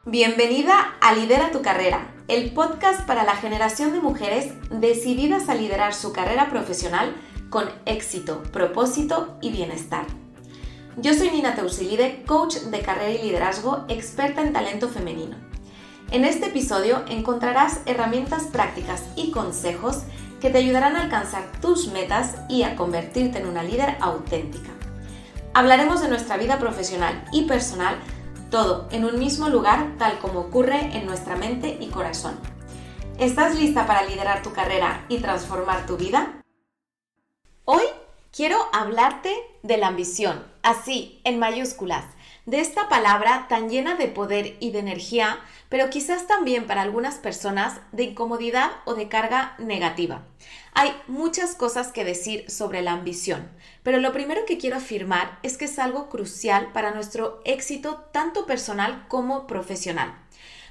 Bienvenida a Lidera tu Carrera, el podcast para la generación de mujeres decididas a liderar su carrera profesional con éxito, propósito y bienestar. Yo soy Nina Teusilide, coach de carrera y liderazgo, experta en talento femenino. En este episodio encontrarás herramientas prácticas y consejos que te ayudarán a alcanzar tus metas y a convertirte en una líder auténtica. Hablaremos de nuestra vida profesional y personal, todo en un mismo lugar, tal como ocurre en nuestra mente y corazón. ¿Estás lista para liderar tu carrera y transformar tu vida? Hoy quiero hablarte de la ambición, así, en mayúsculas, de esta palabra tan llena de poder y de energía, pero quizás también para algunas personas de incomodidad o de carga negativa. Hay muchas cosas que decir sobre la ambición, pero lo primero que quiero afirmar es que es algo crucial para nuestro éxito tanto personal como profesional.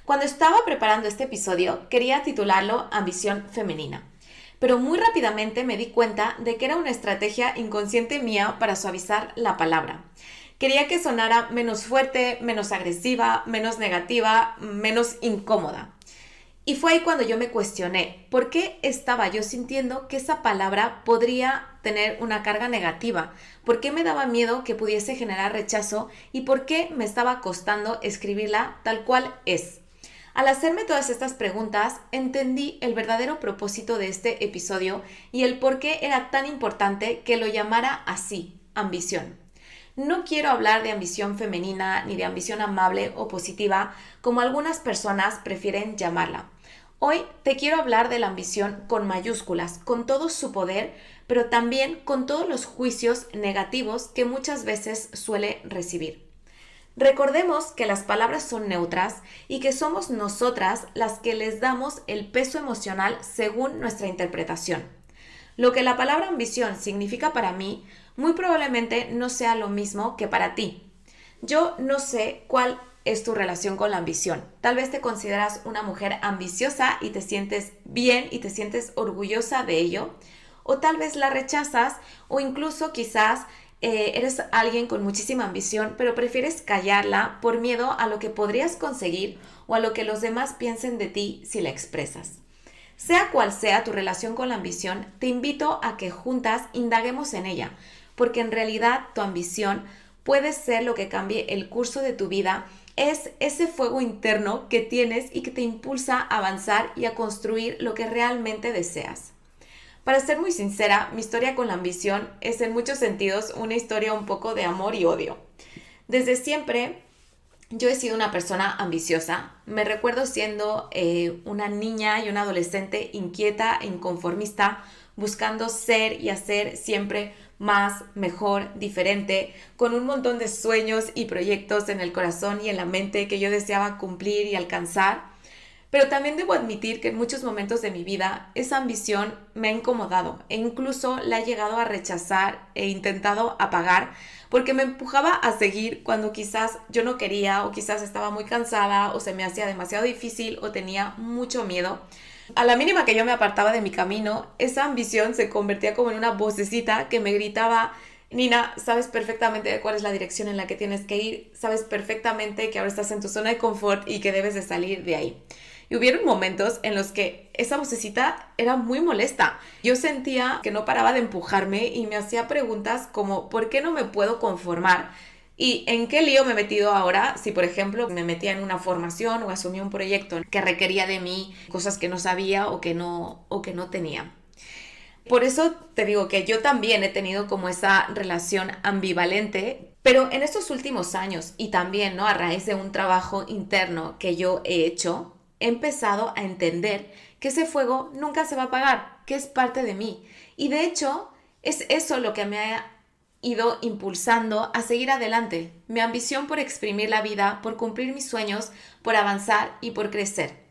Cuando estaba preparando este episodio, quería titularlo Ambición Femenina, pero muy rápidamente me di cuenta de que era una estrategia inconsciente mía para suavizar la palabra. Quería que sonara menos fuerte, menos agresiva, menos negativa, menos incómoda. Y fue ahí cuando yo me cuestioné, ¿por qué estaba yo sintiendo que esa palabra podría tener una carga negativa? ¿Por qué me daba miedo que pudiese generar rechazo? ¿Y por qué me estaba costando escribirla tal cual es? Al hacerme todas estas preguntas, entendí el verdadero propósito de este episodio y el por qué era tan importante que lo llamara así, ambición. No quiero hablar de ambición femenina ni de ambición amable o positiva, como algunas personas prefieren llamarla. Hoy te quiero hablar de la ambición con mayúsculas, con todo su poder, pero también con todos los juicios negativos que muchas veces suele recibir. Recordemos que las palabras son neutras y que somos nosotras las que les damos el peso emocional según nuestra interpretación. Lo que la palabra ambición significa para mí, muy probablemente no sea lo mismo que para ti. Yo no sé cuál es tu relación con la ambición. Tal vez te consideras una mujer ambiciosa y te sientes bien y te sientes orgullosa de ello, o tal vez la rechazas, o incluso quizás eres alguien con muchísima ambición, pero prefieres callarla por miedo a lo que podrías conseguir o a lo que los demás piensen de ti si la expresas. Sea cual sea tu relación con la ambición, te invito a que juntas indaguemos en ella, porque en realidad tu ambición puede ser lo que cambie el curso de tu vida. Es ese fuego interno que tienes y que te impulsa a avanzar y a construir lo que realmente deseas. Para ser muy sincera, mi historia con la ambición es en muchos sentidos una historia un poco de amor y odio. Desde siempre yo he sido una persona ambiciosa. Me recuerdo siendo una niña y una adolescente inquieta e inconformista, buscando ser y hacer siempre más, mejor, diferente, con un montón de sueños y proyectos en el corazón y en la mente que yo deseaba cumplir y alcanzar. Pero también debo admitir que en muchos momentos de mi vida esa ambición me ha incomodado e incluso la he llegado a rechazar e intentado apagar porque me empujaba a seguir cuando quizás yo no quería o quizás estaba muy cansada o se me hacía demasiado difícil o tenía mucho miedo. A la mínima que yo me apartaba de mi camino, esa ambición se convertía como en una vocecita que me gritaba: Nina, sabes perfectamente cuál es la dirección en la que tienes que ir, sabes perfectamente que ahora estás en tu zona de confort y que debes de salir de ahí. Y hubieron momentos en los que esa vocecita era muy molesta. Yo sentía que no paraba de empujarme y me hacía preguntas como ¿por qué no me puedo conformar? ¿Y en qué lío me he metido ahora si, por ejemplo, me metía en una formación o asumía un proyecto que requería de mí cosas que no sabía o que no tenía? Por eso te digo que yo también he tenido como esa relación ambivalente, pero en estos últimos años y también, ¿no?, a raíz de un trabajo interno que yo he hecho, he empezado a entender que ese fuego nunca se va a apagar, que es parte de mí. Y de hecho, es eso lo que me ha ido impulsando a seguir adelante. Mi ambición por exprimir la vida, por cumplir mis sueños, por avanzar y por crecer.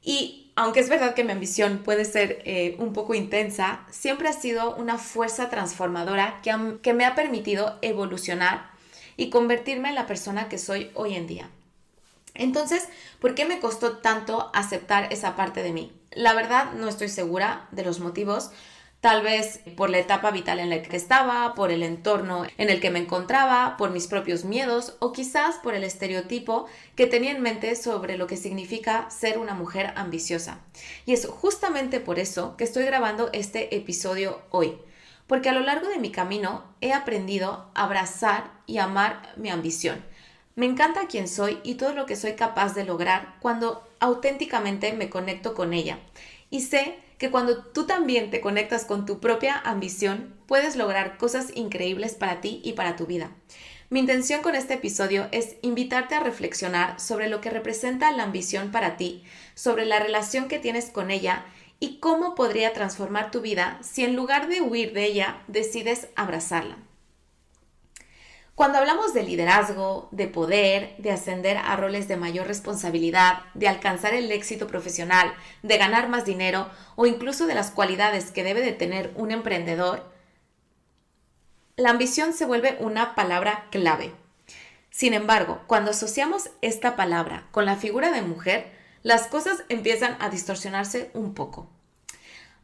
Y aunque es verdad que mi ambición puede ser un poco intensa, siempre ha sido una fuerza transformadora que me ha permitido evolucionar y convertirme en la persona que soy hoy en día. Entonces, ¿por qué me costó tanto aceptar esa parte de mí? La verdad no estoy segura de los motivos, Tal vez por la etapa vital en la que estaba, por el entorno en el que me encontraba, por mis propios miedos o quizás por el estereotipo que tenía en mente sobre lo que significa ser una mujer ambiciosa. Y es justamente por eso que estoy grabando este episodio hoy, porque a lo largo de mi camino he aprendido a abrazar y amar mi ambición. Me encanta quién soy y todo lo que soy capaz de lograr cuando auténticamente me conecto con ella. Y sé que cuando tú también te conectas con tu propia ambición, puedes lograr cosas increíbles para ti y para tu vida. Mi intención con este episodio es invitarte a reflexionar sobre lo que representa la ambición para ti, sobre la relación que tienes con ella y cómo podría transformar tu vida si en lugar de huir de ella, decides abrazarla. Cuando hablamos de liderazgo, de poder, de ascender a roles de mayor responsabilidad, de alcanzar el éxito profesional, de ganar más dinero o incluso de las cualidades que debe de tener un emprendedor, la ambición se vuelve una palabra clave. Sin embargo, cuando asociamos esta palabra con la figura de mujer, las cosas empiezan a distorsionarse un poco.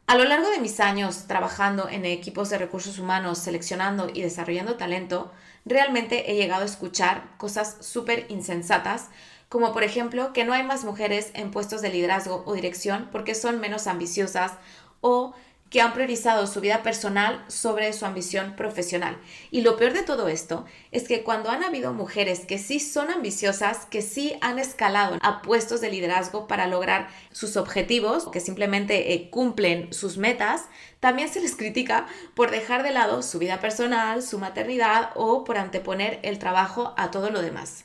A lo largo de mis años trabajando en equipos de recursos humanos, seleccionando y desarrollando talento, realmente he llegado a escuchar cosas súper insensatas, como por ejemplo que no hay más mujeres en puestos de liderazgo o dirección porque son menos ambiciosas o que han priorizado su vida personal sobre su ambición profesional. Y lo peor de todo esto es que cuando han habido mujeres que sí son ambiciosas, que sí han escalado a puestos de liderazgo para lograr sus objetivos, que simplemente cumplen sus metas, también se les critica por dejar de lado su vida personal, su maternidad o por anteponer el trabajo a todo lo demás.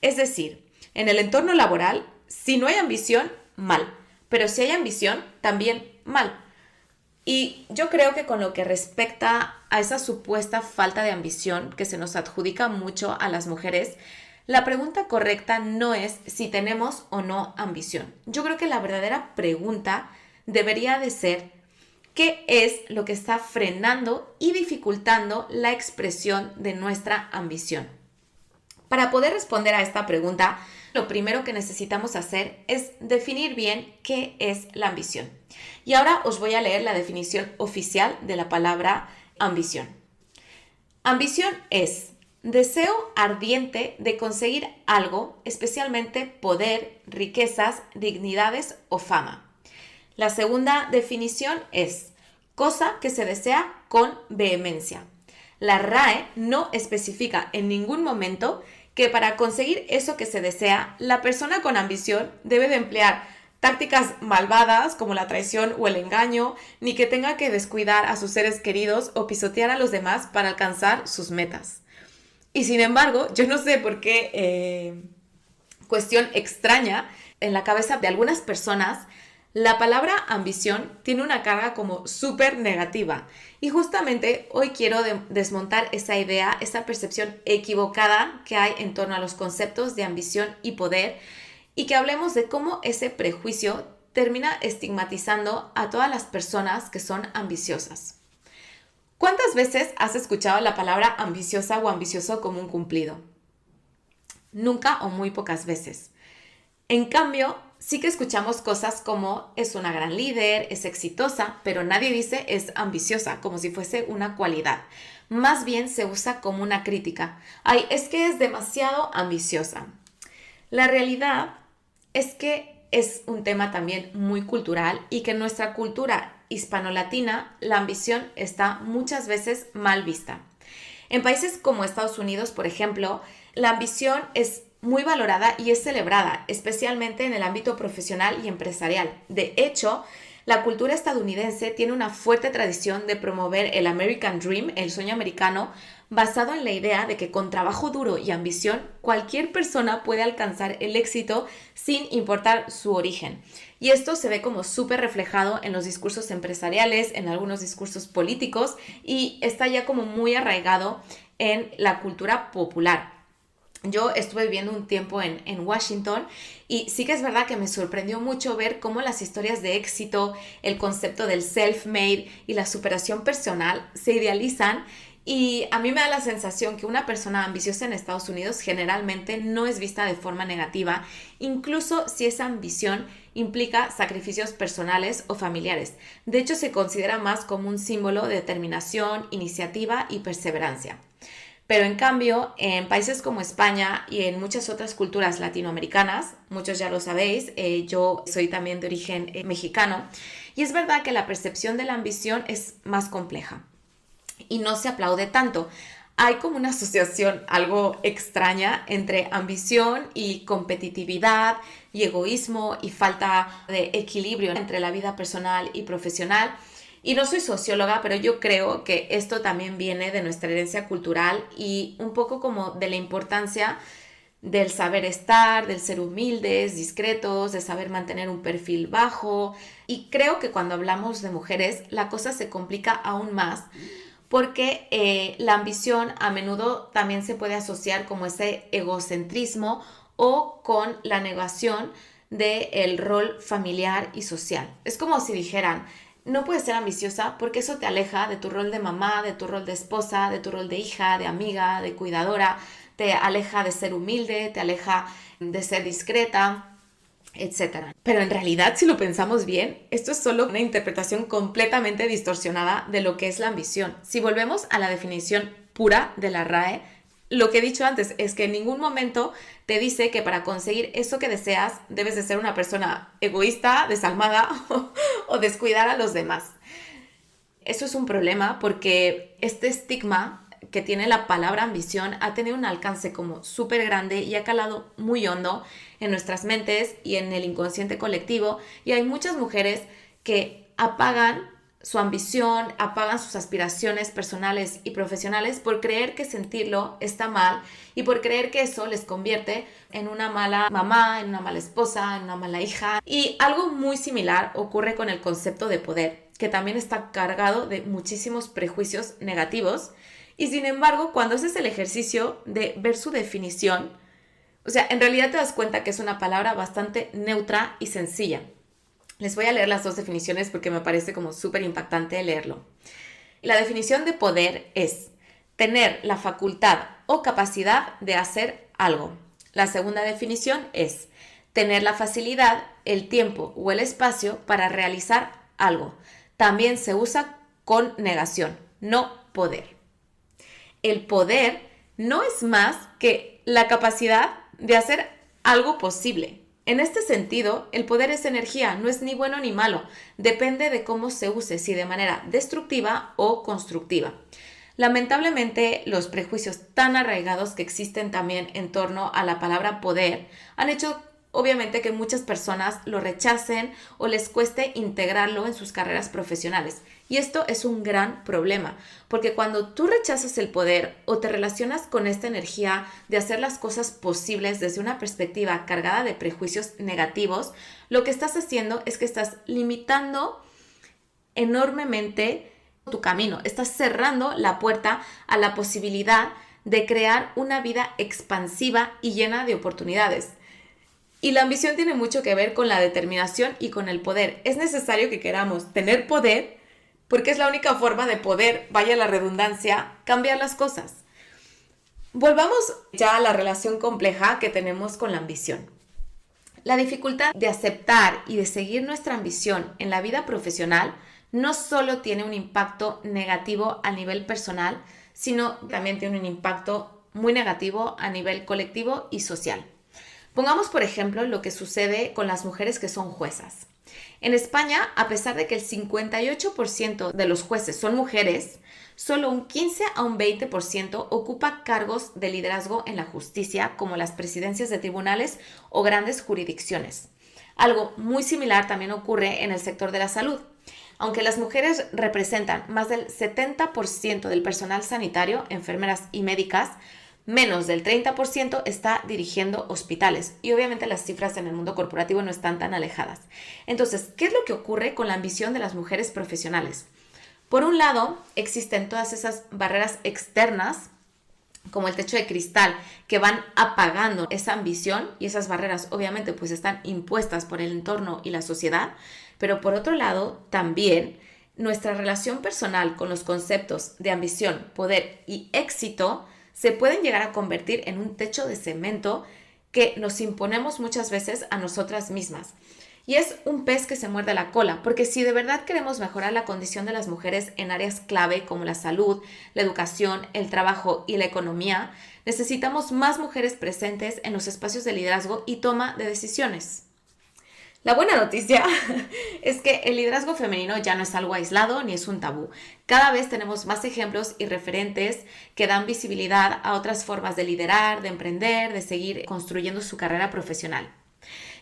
Es decir, en el entorno laboral, si no hay ambición, mal. Pero si hay ambición, también mal. Y yo creo que con lo que respecta a esa supuesta falta de ambición que se nos adjudica mucho a las mujeres, la pregunta correcta no es si tenemos o no ambición. Yo creo que la verdadera pregunta debería de ser ¿qué es lo que está frenando y dificultando la expresión de nuestra ambición? Para poder responder a esta pregunta, lo primero que necesitamos hacer es definir bien qué es la ambición. Y ahora os voy a leer la definición oficial de la palabra ambición. Ambición es deseo ardiente de conseguir algo, especialmente poder, riquezas, dignidades o fama. La segunda definición es cosa que se desea con vehemencia. La RAE no especifica en ningún momento que para conseguir eso que se desea, la persona con ambición debe de emplear tácticas malvadas como la traición o el engaño, ni que tenga que descuidar a sus seres queridos o pisotear a los demás para alcanzar sus metas. Y sin embargo, yo no sé por qué cuestión extraña en la cabeza de algunas personas, la palabra ambición tiene una carga como súper negativa y justamente hoy quiero desmontar esa idea, esa percepción equivocada que hay en torno a los conceptos de ambición y poder y que hablemos de cómo ese prejuicio termina estigmatizando a todas las personas que son ambiciosas. ¿Cuántas veces has escuchado la palabra ambiciosa o ambicioso como un cumplido? Nunca o muy pocas veces. En cambio, sí que escuchamos cosas como es una gran líder, es exitosa, pero nadie dice es ambiciosa, como si fuese una cualidad. Más bien se usa como una crítica. Ay, es que es demasiado ambiciosa. La realidad es que es un tema también muy cultural y que en nuestra cultura hispano-latina la ambición está muchas veces mal vista. En países como Estados Unidos, por ejemplo, la ambición es muy valorada y es celebrada, especialmente en el ámbito profesional y empresarial. De hecho, la cultura estadounidense tiene una fuerte tradición de promover el American Dream, el sueño americano, basado en la idea de que con trabajo duro y ambición, cualquier persona puede alcanzar el éxito sin importar su origen. Y esto se ve como súper reflejado en los discursos empresariales, en algunos discursos políticos y está ya como muy arraigado en la cultura popular. Yo estuve viviendo un tiempo en Washington y sí que es verdad que me sorprendió mucho ver cómo las historias de éxito, el concepto del self-made y la superación personal se idealizan Y a mí me da la sensación que una persona ambiciosa en Estados Unidos generalmente no es vista de forma negativa, incluso si esa ambición implica sacrificios personales o familiares. De hecho, se considera más como un símbolo de determinación, iniciativa y perseverancia. Pero en cambio, en países como España y en muchas otras culturas latinoamericanas, muchos ya lo sabéis, yo soy también de origen mexicano, y es verdad que la percepción de la ambición es más compleja y no se aplaude tanto. Hay como una asociación algo extraña entre ambición y competitividad y egoísmo y falta de equilibrio entre la vida personal y profesional. Y no soy socióloga, pero yo creo que esto también viene de nuestra herencia cultural y un poco como de la importancia del saber estar, del ser humildes, discretos, de saber mantener un perfil bajo. Y creo que cuando hablamos de mujeres, la cosa se complica aún más porque la ambición a menudo también se puede asociar como ese egocentrismo o con la negación del rol familiar y social. Es como si dijeran, no puedes ser ambiciosa porque eso te aleja de tu rol de mamá, de tu rol de esposa, de tu rol de hija, de amiga, de cuidadora, te aleja de ser humilde, te aleja de ser discreta, etcétera. Pero en realidad, si lo pensamos bien, esto es solo una interpretación completamente distorsionada de lo que es la ambición. Si volvemos a la definición pura de la RAE, lo que he dicho antes es que en ningún momento te dice que para conseguir eso que deseas debes de ser una persona egoísta, desalmada o descuidar a los demás. Eso es un problema porque este estigma que tiene la palabra ambición ha tenido un alcance como súper grande y ha calado muy hondo en nuestras mentes y en el inconsciente colectivo, y hay muchas mujeres que apagan su ambición, apagan sus aspiraciones personales y profesionales por creer que sentirlo está mal y por creer que eso les convierte en una mala mamá, en una mala esposa, en una mala hija. Y algo muy similar ocurre con el concepto de poder, que también está cargado de muchísimos prejuicios negativos. Y sin embargo, cuando haces el ejercicio de ver su definición, o sea, en realidad te das cuenta que es una palabra bastante neutra y sencilla. Les voy a leer las dos definiciones porque me parece como súper impactante leerlo. La definición de poder es tener la facultad o capacidad de hacer algo. La segunda definición es tener la facilidad, el tiempo o el espacio para realizar algo. También se usa con negación, no poder. El poder no es más que la capacidad de hacer algo posible. En este sentido, el poder es energía, no es ni bueno ni malo, depende de cómo se use, si de manera destructiva o constructiva. Lamentablemente, los prejuicios tan arraigados que existen también en torno a la palabra poder han hecho obviamente que muchas personas lo rechacen o les cueste integrarlo en sus carreras profesionales. Y esto es un gran problema, porque cuando tú rechazas el poder o te relacionas con esta energía de hacer las cosas posibles desde una perspectiva cargada de prejuicios negativos, lo que estás haciendo es que estás limitando enormemente tu camino, estás cerrando la puerta a la posibilidad de crear una vida expansiva y llena de oportunidades. Y la ambición tiene mucho que ver con la determinación y con el poder. Es necesario que queramos tener poder porque es la única forma de poder, vaya la redundancia, cambiar las cosas. Volvamos ya a la relación compleja que tenemos con la ambición. La dificultad de aceptar y de seguir nuestra ambición en la vida profesional no solo tiene un impacto negativo a nivel personal, sino también tiene un impacto muy negativo a nivel colectivo y social. Pongamos, por ejemplo, lo que sucede con las mujeres que son juezas. En España, a pesar de que el 58% de los jueces son mujeres, solo un 15 a un 20% ocupa cargos de liderazgo en la justicia, como las presidencias de tribunales o grandes jurisdicciones. Algo muy similar también ocurre en el sector de la salud. Aunque las mujeres representan más del 70% del personal sanitario, enfermeras y médicas, menos del 30% está dirigiendo hospitales. Y obviamente las cifras en el mundo corporativo no están tan alejadas. Entonces, ¿qué es lo que ocurre con la ambición de las mujeres profesionales? Por un lado, existen todas esas barreras externas, como el techo de cristal, que van apagando esa ambición, y esas barreras obviamente pues están impuestas por el entorno y la sociedad. Pero por otro lado, también nuestra relación personal con los conceptos de ambición, poder y éxito se pueden llegar a convertir en un techo de cemento que nos imponemos muchas veces a nosotras mismas. Y es un pez que se muerde la cola, porque si de verdad queremos mejorar la condición de las mujeres en áreas clave como la salud, la educación, el trabajo y la economía, necesitamos más mujeres presentes en los espacios de liderazgo y toma de decisiones. La buena noticia es que el liderazgo femenino ya no es algo aislado ni es un tabú. Cada vez tenemos más ejemplos y referentes que dan visibilidad a otras formas de liderar, de emprender, de seguir construyendo su carrera profesional.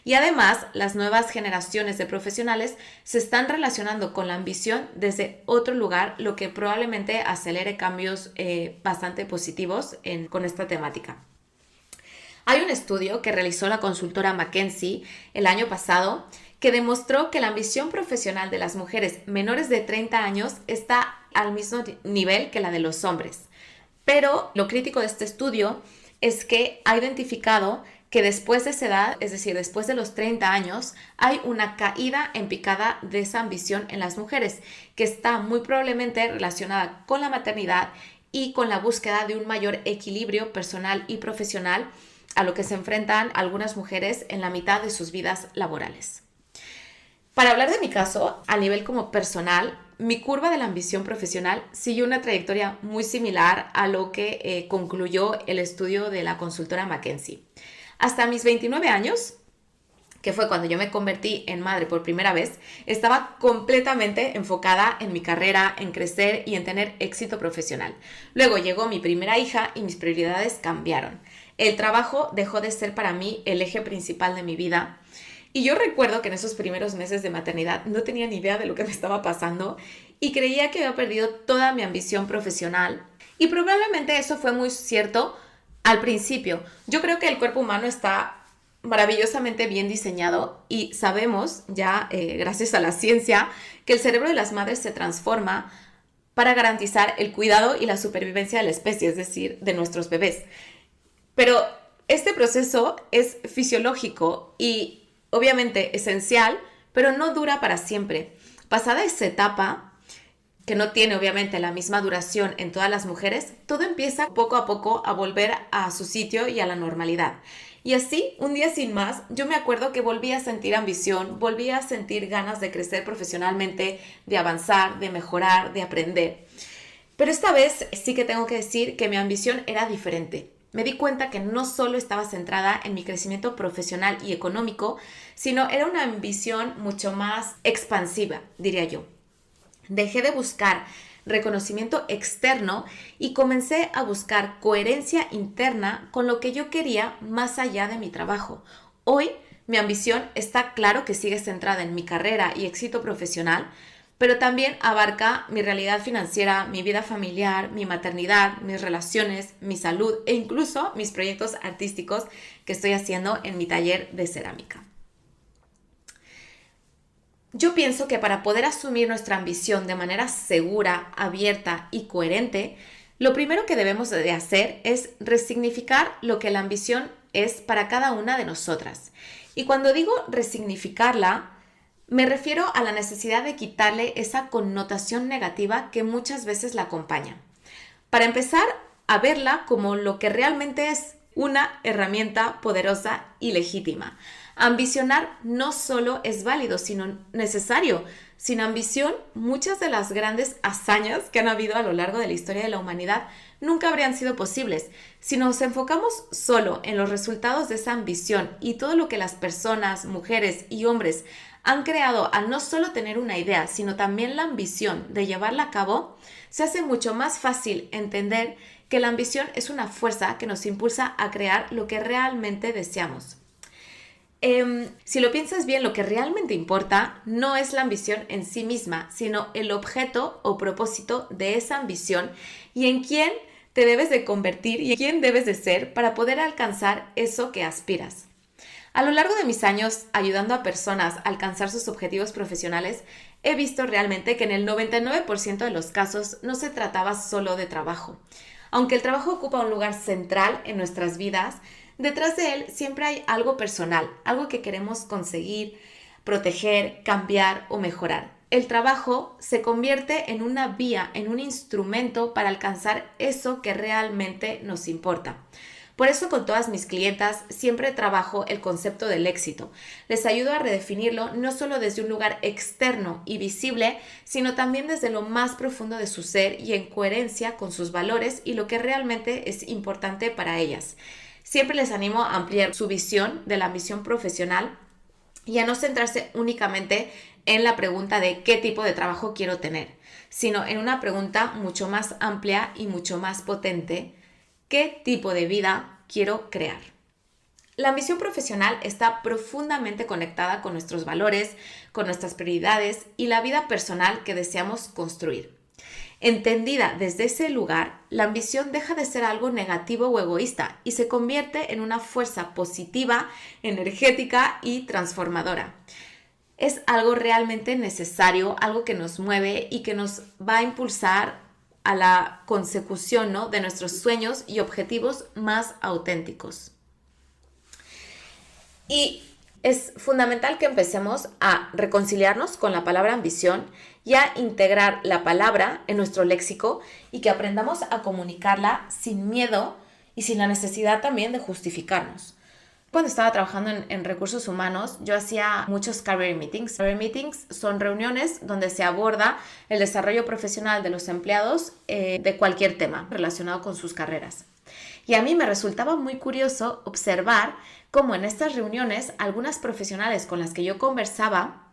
Y además, las nuevas generaciones de profesionales se están relacionando con la ambición desde otro lugar, lo que probablemente acelere cambios bastante positivos con esta temática. Hay un estudio que realizó la consultora McKinsey el año pasado que demostró que la ambición profesional de las mujeres menores de 30 años está al mismo nivel que la de los hombres. Pero lo crítico de este estudio es que ha identificado que después de esa edad, es decir, después de los 30 años, hay una caída en picada de esa ambición en las mujeres, que está muy probablemente relacionada con la maternidad y con la búsqueda de un mayor equilibrio personal y profesional a lo que se enfrentan algunas mujeres en la mitad de sus vidas laborales. Para hablar de mi caso, a nivel como personal, mi curva de la ambición profesional siguió una trayectoria muy similar a lo que concluyó el estudio de la consultora McKinsey. Hasta mis 29 años, que fue cuando yo me convertí en madre por primera vez, estaba completamente enfocada en mi carrera, en crecer y en tener éxito profesional. Luego llegó mi primera hija y mis prioridades cambiaron. El trabajo dejó de ser para mí el eje principal de mi vida. Y yo recuerdo que en esos primeros meses de maternidad no tenía ni idea de lo que me estaba pasando y creía que había perdido toda mi ambición profesional. Y probablemente eso fue muy cierto al principio. Yo creo que el cuerpo humano está maravillosamente bien diseñado y sabemos ya, gracias a la ciencia, que el cerebro de las madres se transforma para garantizar el cuidado y la supervivencia de la especie, es decir, de nuestros bebés. Pero este proceso es fisiológico y obviamente esencial, pero no dura para siempre. Pasada esa etapa, que no tiene obviamente la misma duración en todas las mujeres, todo empieza poco a poco a volver a su sitio y a la normalidad. Y así, un día sin más, yo me acuerdo que volví a sentir ambición, volví a sentir ganas de crecer profesionalmente, de avanzar, de mejorar, de aprender. Pero esta vez sí que tengo que decir que mi ambición era diferente. Me di cuenta que no solo estaba centrada en mi crecimiento profesional y económico, sino era una ambición mucho más expansiva, diría yo. Dejé de buscar reconocimiento externo y comencé a buscar coherencia interna con lo que yo quería más allá de mi trabajo. Hoy mi ambición está claro que sigue centrada en mi carrera y éxito profesional, pero también abarca mi realidad financiera, mi vida familiar, mi maternidad, mis relaciones, mi salud e incluso mis proyectos artísticos que estoy haciendo en mi taller de cerámica. Yo pienso que para poder asumir nuestra ambición de manera segura, abierta y coherente, lo primero que debemos de hacer es resignificar lo que la ambición es para cada una de nosotras. Y cuando digo resignificarla, me refiero a la necesidad de quitarle esa connotación negativa que muchas veces la acompaña. Para empezar a verla como lo que realmente es, una herramienta poderosa y legítima. Ambicionar no solo es válido, sino necesario. Sin ambición, muchas de las grandes hazañas que han habido a lo largo de la historia de la humanidad nunca habrían sido posibles. Si nos enfocamos solo en los resultados de esa ambición y todo lo que las personas, mujeres y hombres han creado al no solo tener una idea, sino también la ambición de llevarla a cabo, se hace mucho más fácil entender que la ambición es una fuerza que nos impulsa a crear lo que realmente deseamos. Si lo piensas bien, lo que realmente importa no es la ambición en sí misma, sino el objeto o propósito de esa ambición y en quién te debes de convertir y en quién debes de ser para poder alcanzar eso que aspiras. A lo largo de mis años ayudando a personas a alcanzar sus objetivos profesionales, he visto realmente que en el 99% de los casos no se trataba solo de trabajo. Aunque el trabajo ocupa un lugar central en nuestras vidas, detrás de él siempre hay algo personal, algo que queremos conseguir, proteger, cambiar o mejorar. el trabajo se convierte en una vía, en un instrumento para alcanzar eso que realmente nos importa. Por eso con todas mis clientas siempre trabajo el concepto del éxito. Les ayudo a redefinirlo no solo desde un lugar externo y visible, sino también desde lo más profundo de su ser y en coherencia con sus valores y lo que realmente es importante para ellas. Siempre les animo a ampliar su visión de la ambición profesional y a no centrarse únicamente en la pregunta de qué tipo de trabajo quiero tener, sino en una pregunta mucho más amplia y mucho más potente: ¿qué tipo de vida quiero crear? La ambición profesional está profundamente conectada con nuestros valores, con nuestras prioridades y la vida personal que deseamos construir. Entendida desde ese lugar, la ambición deja de ser algo negativo o egoísta y se convierte en una fuerza positiva, energética y transformadora. Es algo realmente necesario, algo que nos mueve y que nos va a impulsar a la consecución, ¿no?, de nuestros sueños y objetivos más auténticos. Y es fundamental que empecemos a reconciliarnos con la palabra ambición y a integrar la palabra en nuestro léxico y que aprendamos a comunicarla sin miedo y sin la necesidad también de justificarnos. Cuando estaba trabajando en recursos humanos, yo hacía muchos career meetings. Career meetings son reuniones donde se aborda el desarrollo profesional de los empleados de cualquier tema relacionado con sus carreras. Y a mí me resultaba muy curioso observar cómo en estas reuniones algunas profesionales con las que yo conversaba,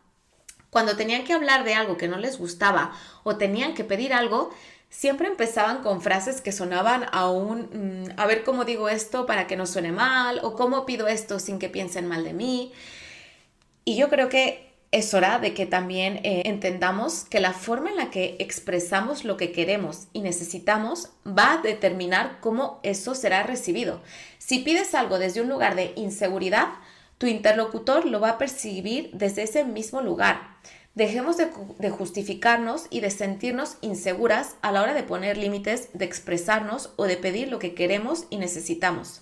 cuando tenían que hablar de algo que no les gustaba o tenían que pedir algo, siempre empezaban con frases que sonaban a ver cómo digo esto para que no suene mal, o cómo pido esto sin que piensen mal de mí. Y yo creo que es hora de que también entendamos que la forma en la que expresamos lo que queremos y necesitamos va a determinar cómo eso será recibido. Si pides algo desde un lugar de inseguridad, tu interlocutor lo va a percibir desde ese mismo lugar. Dejemos de justificarnos y de sentirnos inseguras a la hora de poner límites, de expresarnos o de pedir lo que queremos y necesitamos.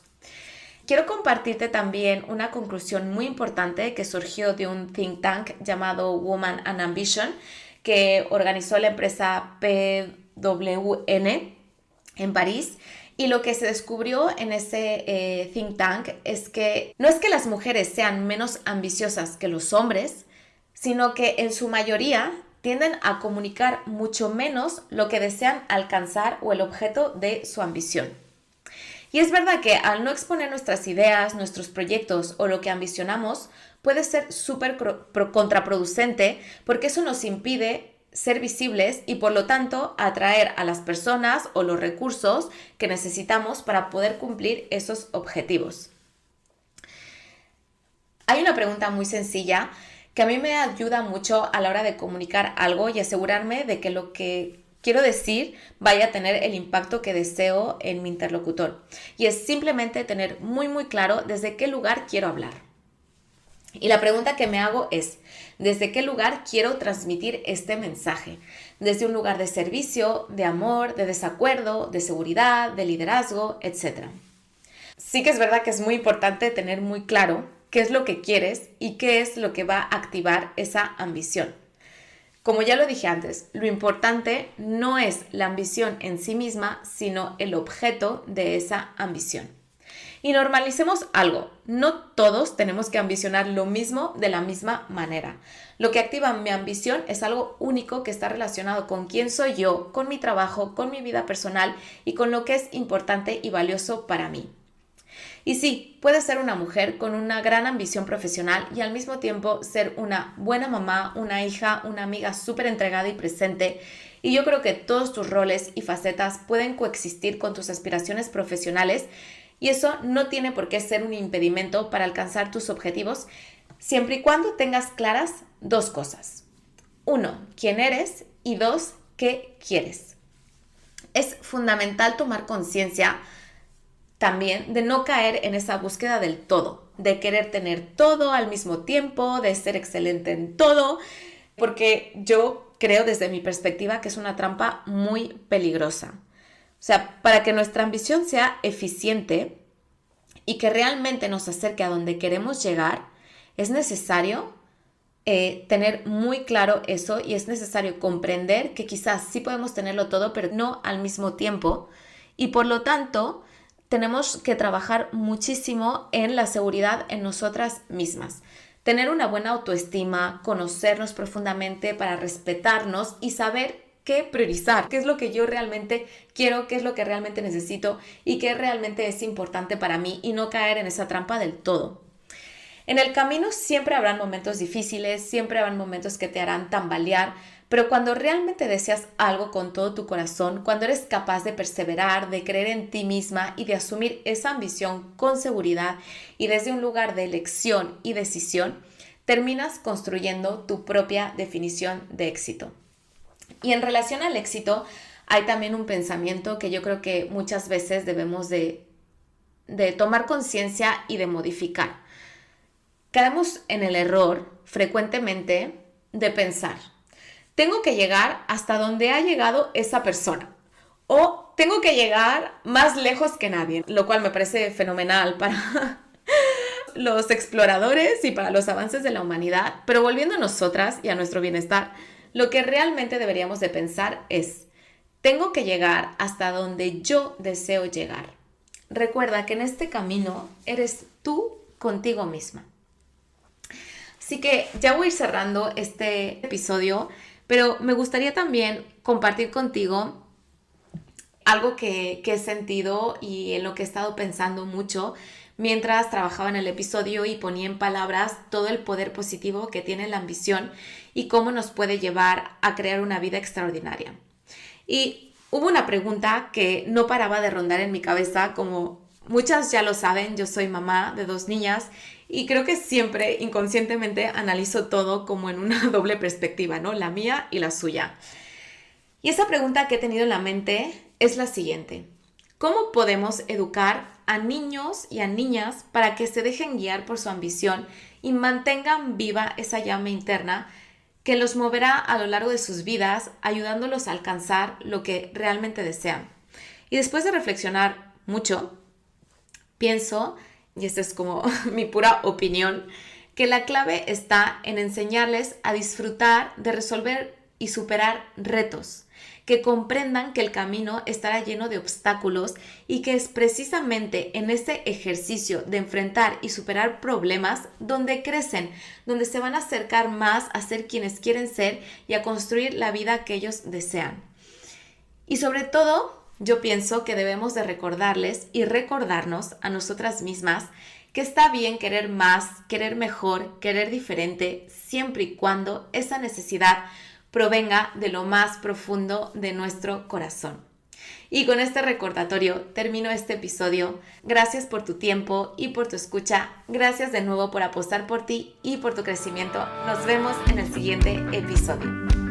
Quiero compartirte también una conclusión muy importante que surgió de un think tank llamado Woman and Ambition, que organizó la empresa PWN en París. Y lo que se descubrió en ese think tank es que no es que las mujeres sean menos ambiciosas que los hombres, sino que en su mayoría tienden a comunicar mucho menos lo que desean alcanzar o el objeto de su ambición. Y es verdad que al no exponer nuestras ideas, nuestros proyectos o lo que ambicionamos, puede ser súper contraproducente porque eso nos impide ser visibles y por lo tanto atraer a las personas o los recursos que necesitamos para poder cumplir esos objetivos. Hay una pregunta muy sencilla que a mí me ayuda mucho a la hora de comunicar algo y asegurarme de que lo que quiero decir vaya a tener el impacto que deseo en mi interlocutor. Y es simplemente tener muy claro desde qué lugar quiero hablar. Y la pregunta que me hago es: ¿desde qué lugar quiero transmitir este mensaje? ¿Desde un lugar de servicio, de amor, de desacuerdo, de seguridad, de liderazgo, etcétera? Sí que es verdad que es muy importante tener muy claro qué es lo que quieres y qué es lo que va a activar esa ambición. Como ya lo dije antes, lo importante no es la ambición en sí misma, sino el objeto de esa ambición. Y normalicemos algo: no todos tenemos que ambicionar lo mismo de la misma manera. Lo que activa mi ambición es algo único que está relacionado con quién soy yo, con mi trabajo, con mi vida personal y con lo que es importante y valioso para mí. Y sí, puedes ser una mujer con una gran ambición profesional y al mismo tiempo ser una buena mamá, una hija, una amiga súper entregada y presente. Y yo creo que todos tus roles y facetas pueden coexistir con tus aspiraciones profesionales y eso no tiene por qué ser un impedimento para alcanzar tus objetivos, siempre y cuando tengas claras dos cosas. 1, quién eres, y 2, qué quieres. Es fundamental tomar conciencia también de no caer en esa búsqueda del todo, de querer tener todo al mismo tiempo, de ser excelente en todo, porque yo creo desde mi perspectiva que es una trampa muy peligrosa. O sea, para que nuestra ambición sea eficiente y que realmente nos acerque a donde queremos llegar, es necesario tener muy claro eso, y es necesario comprender que quizás sí podemos tenerlo todo, pero no al mismo tiempo, y por lo tanto tenemos que trabajar muchísimo en la seguridad en nosotras mismas. Tener una buena autoestima, conocernos profundamente para respetarnos y saber qué priorizar, qué es lo que yo realmente quiero, qué es lo que realmente necesito y qué realmente es importante para mí, y no caer en esa trampa del todo. En el camino siempre habrán momentos difíciles, siempre habrán momentos que te harán tambalear, pero cuando realmente deseas algo con todo tu corazón, cuando eres capaz de perseverar, de creer en ti misma y de asumir esa ambición con seguridad y desde un lugar de elección y decisión, terminas construyendo tu propia definición de éxito. Y en relación al éxito, hay también un pensamiento que yo creo que muchas veces debemos de tomar conciencia y de modificar. Caemos en el error frecuentemente de pensar: tengo que llegar hasta donde ha llegado esa persona, o tengo que llegar más lejos que nadie, lo cual me parece fenomenal para los exploradores y para los avances de la humanidad. Pero volviendo a nosotras y a nuestro bienestar, lo que realmente deberíamos de pensar es: tengo que llegar hasta donde yo deseo llegar. Recuerda que en este camino eres tú contigo misma. Así que ya voy a ir cerrando este episodio, pero me gustaría también compartir contigo algo que he sentido y en lo que he estado pensando mucho mientras trabajaba en el episodio y ponía en palabras todo el poder positivo que tiene la ambición y cómo nos puede llevar a crear una vida extraordinaria. Y hubo una pregunta que no paraba de rondar en mi cabeza. Como muchas ya lo saben, yo soy mamá de 2 niñas y creo que siempre inconscientemente analizo todo como en una doble perspectiva, ¿no? La mía y la suya. Y esa pregunta que he tenido en la mente es la siguiente: ¿cómo podemos educar a niños y a niñas para que se dejen guiar por su ambición y mantengan viva esa llama interna que los moverá a lo largo de sus vidas, ayudándolos a alcanzar lo que realmente desean? Y después de reflexionar mucho, pienso, y esta es como mi pura opinión, que la clave está en enseñarles a disfrutar de resolver y superar retos, que comprendan que el camino estará lleno de obstáculos y que es precisamente en ese ejercicio de enfrentar y superar problemas donde crecen, donde se van a acercar más a ser quienes quieren ser y a construir la vida que ellos desean. Y sobre todo, yo pienso que debemos de recordarles y recordarnos a nosotras mismas que está bien querer más, querer mejor, querer diferente, siempre y cuando esa necesidad provenga de lo más profundo de nuestro corazón. Y con este recordatorio termino este episodio. Gracias por tu tiempo y por tu escucha. Gracias de nuevo por apostar por ti y por tu crecimiento. Nos vemos en el siguiente episodio.